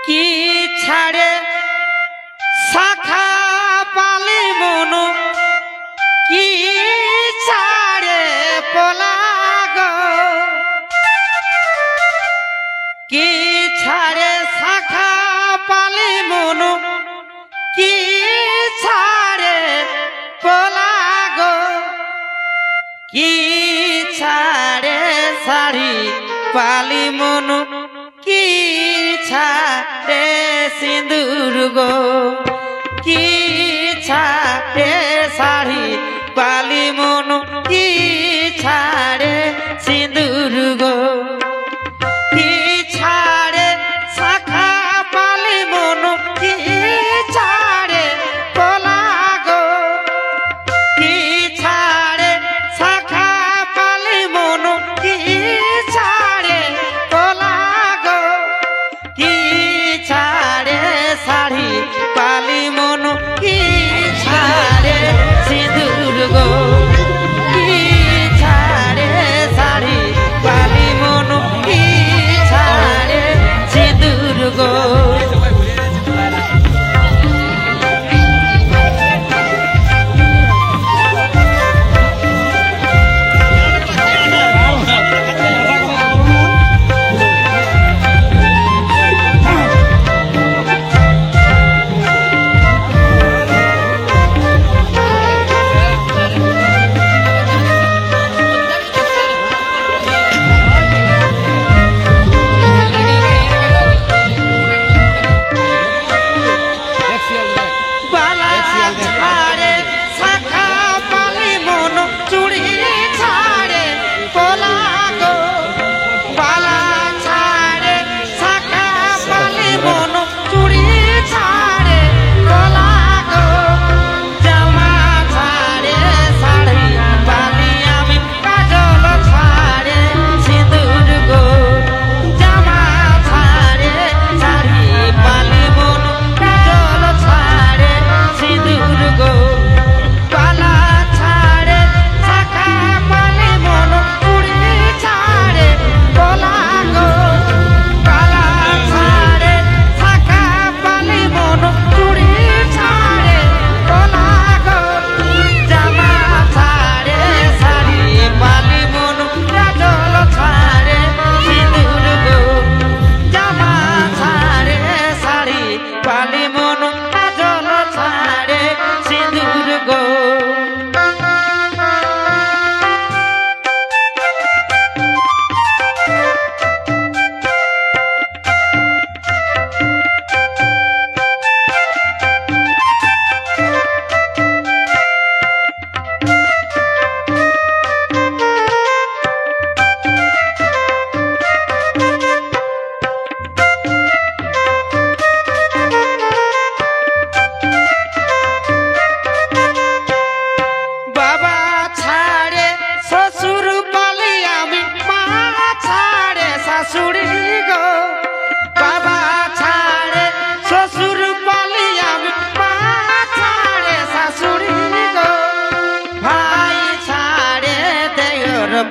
কি ছাড়ে শাখা পালি মনো কি ছাড়ে পলাগ কি ছাড়ে শাখা পালি মনো কি ছাড়ে পলাগ কি ছাড়ে শাড়ি পালি মনো কি ছাড়ে সিঁদুর গো কি ছাড়ে শাড়ি পালি মনো কি ছাড়ে সিঁদুর গো কি ছাড়ে শাখা পালি মনো কি ছাড়ে পলা গো কি ছাড়ে শাখা পালি মনো কি ছাড়ে পলা গো কি ছাড়ে শাড়ি পালি মনো কি ছাড়ে সিঁদুর গো কি ছাড়ে শাড়ি পালি মনো কি ছাড়ে সিঁদুর গো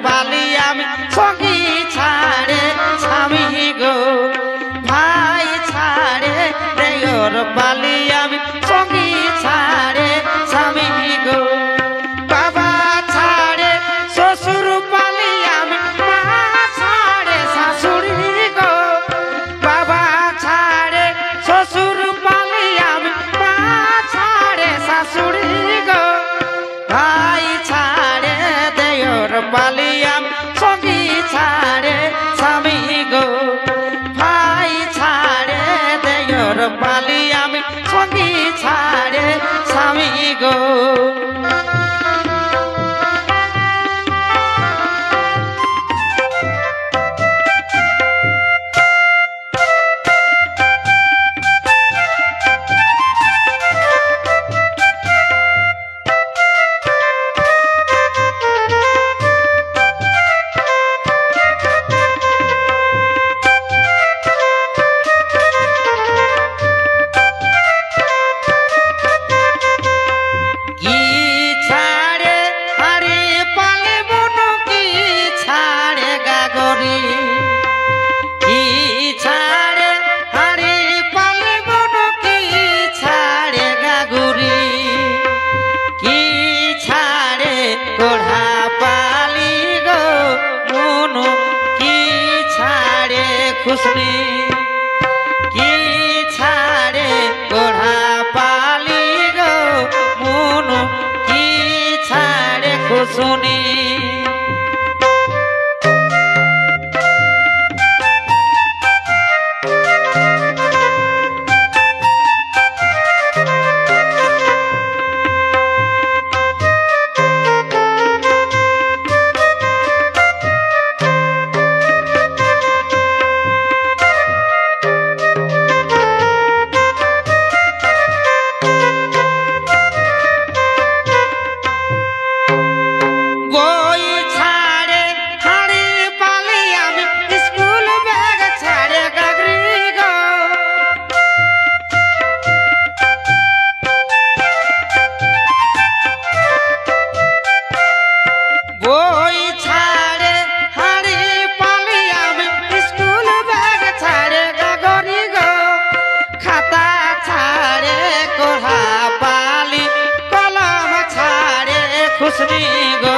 পালি আমি সঙ্গী ছাড়ে স্বামী গো ভাই ছাড়ে দেয়র পালি আমি সঙ্গী ছাড়ে স্বামী গো বাবা ছাড়ে শ্বশুর পালি আমি মা ছাড়ে শাশুড়ি গো বাবা ছাড়ে শ্বশুর পালি আমি মা ছাড়ে শাশুড়ি গো ভাই ছাড়ে দেয়র পালি আমি সঙ্গী ছাড়ে স্বামী গো ভাই ছাড়ে দেয়র পালি আমি সঙ্গী ছাড়ে স্বামী গো খুশুনি खुशनी गो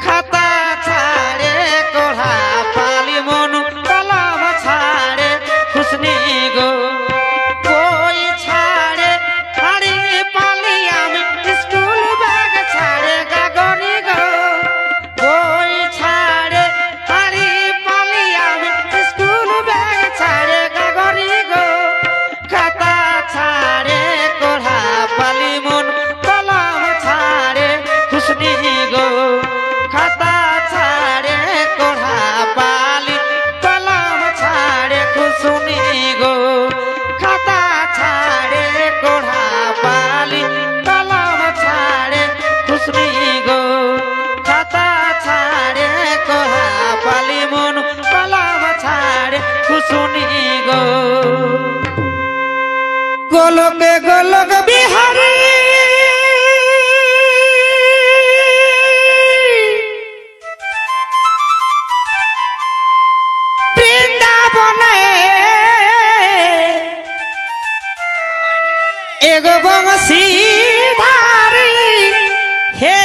खाता छाड़े कोढ़ा पाली मोनु कलम छाड़े खुशनी गो कोई छाड़े हरी पाली आमी स्कूल बैग छाड़े गागोरी गो कोई छाड़े हरी पाली आमी स्कूल बैग छाड़े गागोरी गो खाता छाड़े कोढ़ा पाली मोनु कलम छाड़े खुशनी गो खाता छाड़े कोढ़ा पाली कलम छाड़े खुशनी गो खाता छाड़े कोढ़ा पाली कलम छाड़े खुशनी गो खाता छाड़े कोढ़ा पाली मन कलम छाड़े खुशनी गो गोलक बिहारी एगो बंसी धारी हे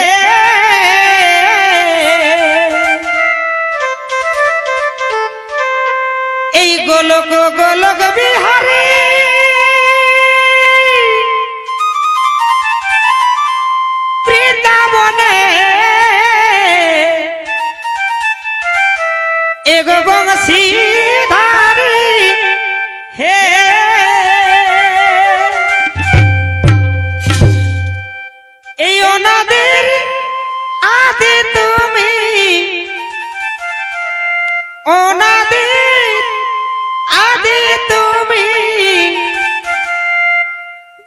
गोलक बिहारी वृंदावने एगो बंसी धारी हे ओनाদের আদি তুমি ওনাদের আদি তুমি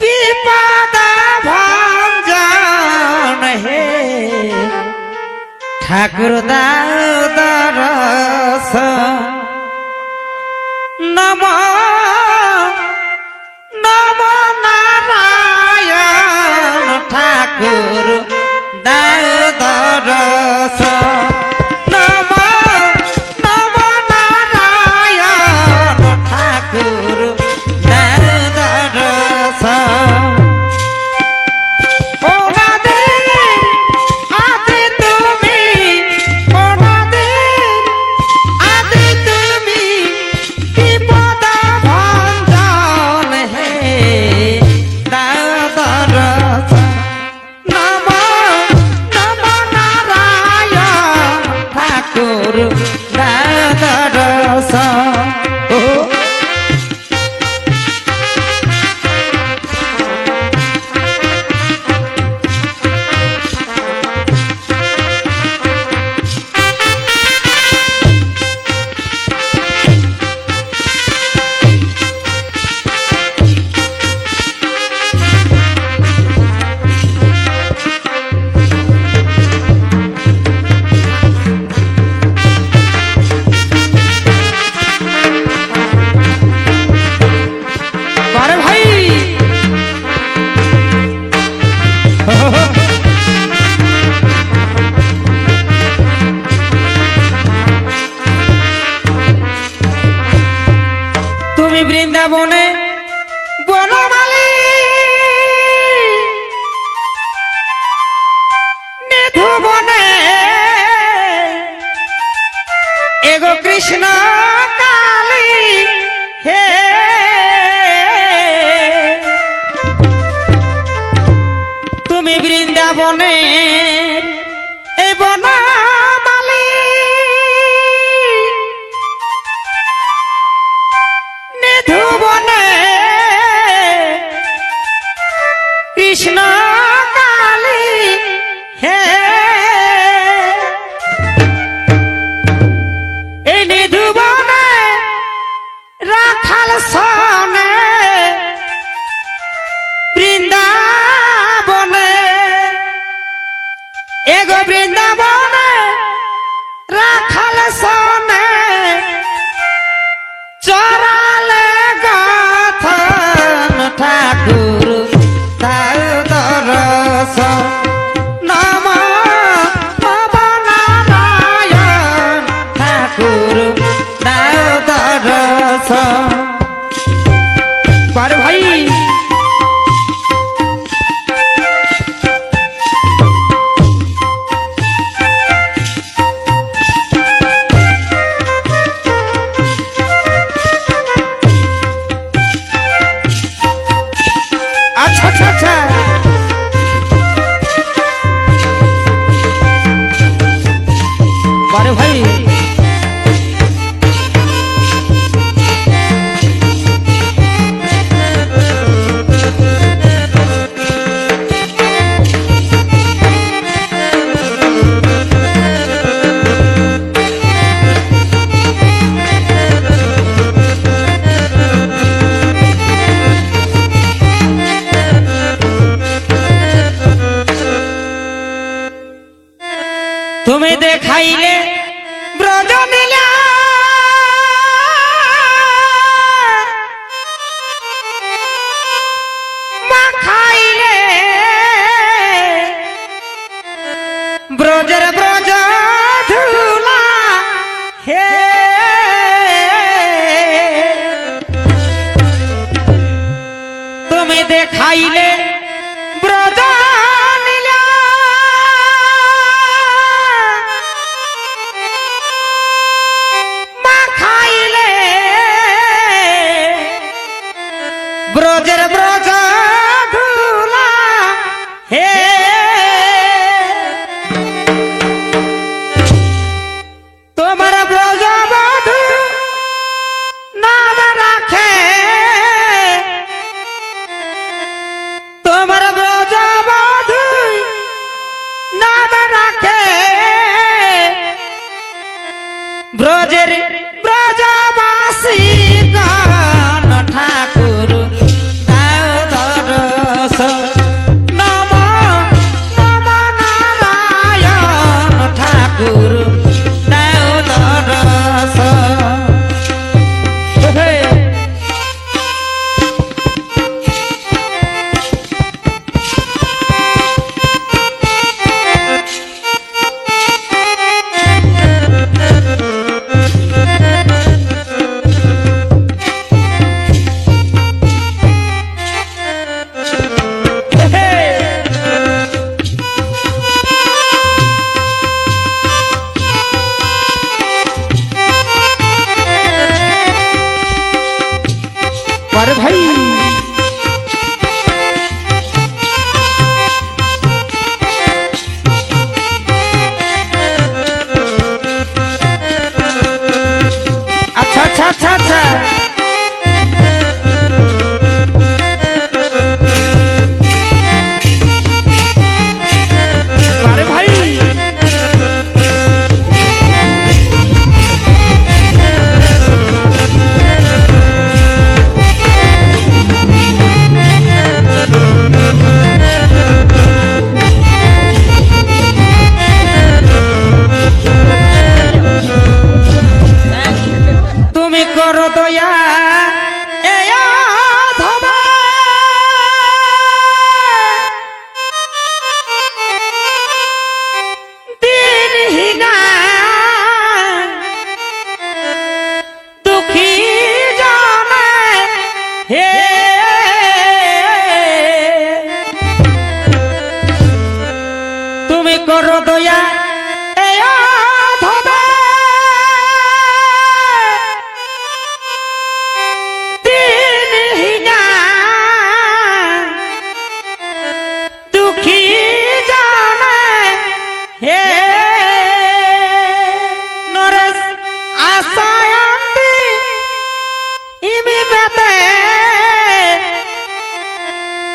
বিপদা ভঞ্জন হে ঠাকুর দাও দরস নম নম নারায়ণ ঠাকুর দাও দরস নম নম নারায়ণ ঠাকুর দাও দরস বৃন্দাবনে বনমালী নিধুবনে এগো কৃষ্ণ কালী হে তুমি বৃন্দাবনে কৃষ্ণ কালী হে এই নিধুবনে রাখাল সনে বৃন্দাবনে এগো বৃন্দাবনে রাখাল সনে চরালে গাথন ঠাকুর তার দরস নম নারায়ণ ঠাকুর তার দরস পার ভাই তুমি দেখাইলে ব্রজ নীলা মাখাইলে ব্রজের ব্রজ ধুলা হে তুমি দেখাইলে ব্রজ ব্রজের ব্রজ ধুলা হে তোমার ব্রজ বধূ নাম রাখে তোমার ব্রজ বধূ নাম রাখে ব্রজের ব্রজবাসী গান ঠাকুর নম নম নারায়ণ ঠাকুর দাও দরস ভাই আচ্ছা আচ্ছা আচ্ছা আচ্ছা ভাই দয়া দিনহীনা দুঃখী জানে হে তুমি করো দয়া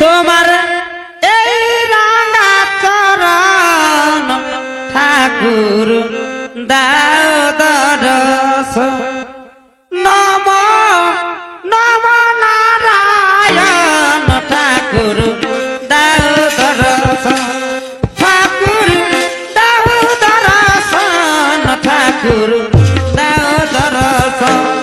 তোমার ঠাকুর দাও দর্শন নম নম নারায়ণ ঠাকুর দাও দর্শন ঠাকুর দাও দর্শন ঠাকুর দাও দর্শন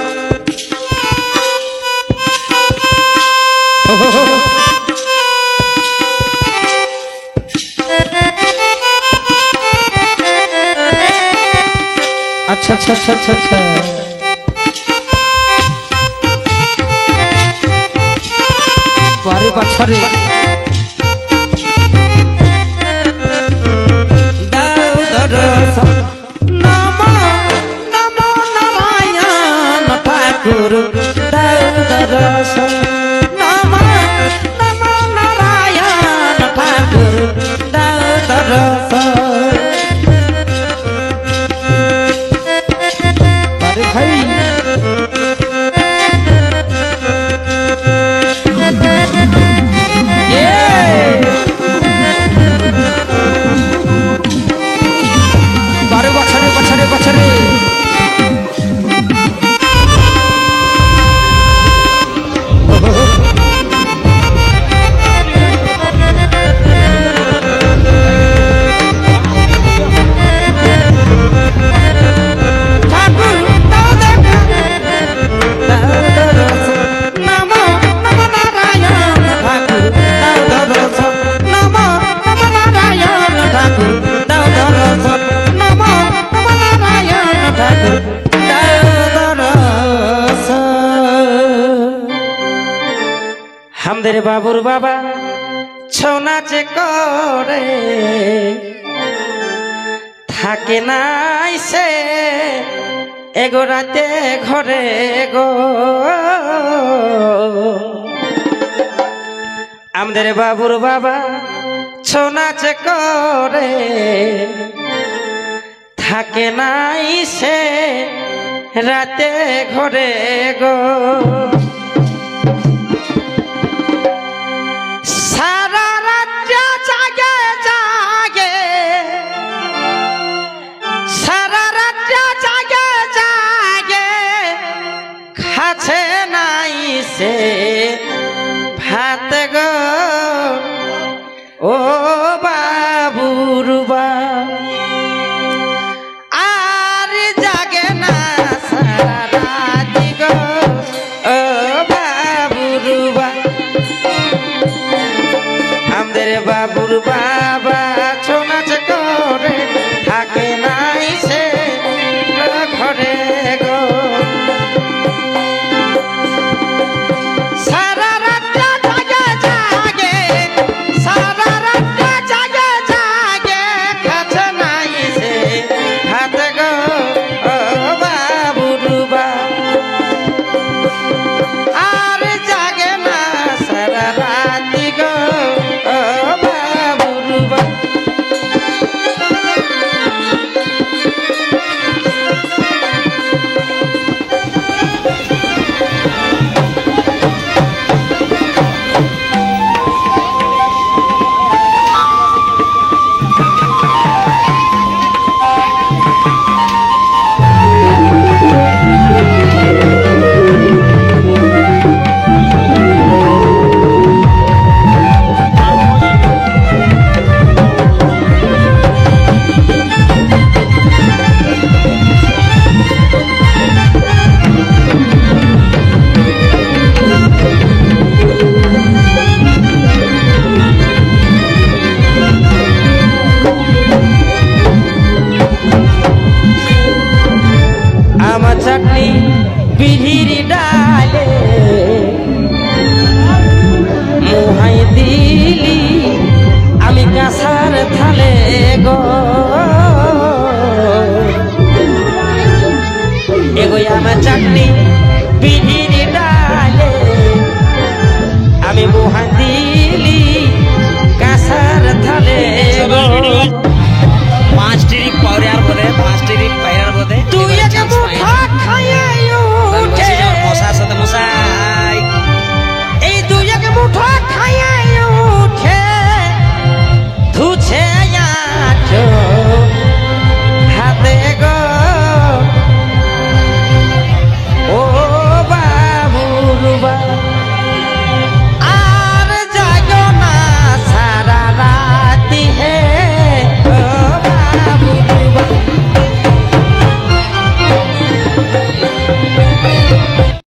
अच्छा अच्छा अच्छा अच्छा अच्छा बारे बछरे दाऊ दर्शन नमो नमो नारायण ठाकुर दाऊ दर्शन नमो नमो नारायण ठाकुर दाऊ दर्शन भाई बारे बछरे बछरे बछरे আমাদের বাবুর বাবা ছৌ নাচে করে থাকে নাই সে এগো রাতে ঘরে গো আমাদের বাবুর বাবা ছৌ নাচে করে থাকে নাই সে রাতে ঘরে গো সারা রাত জাগে জাগে সারা রাত জাগে জাগে খাছে নাই সে ভাত গো ও বাবুর আর জাগে না সারা রাত গো ও বাবুর আমাদের বাবুর বাবা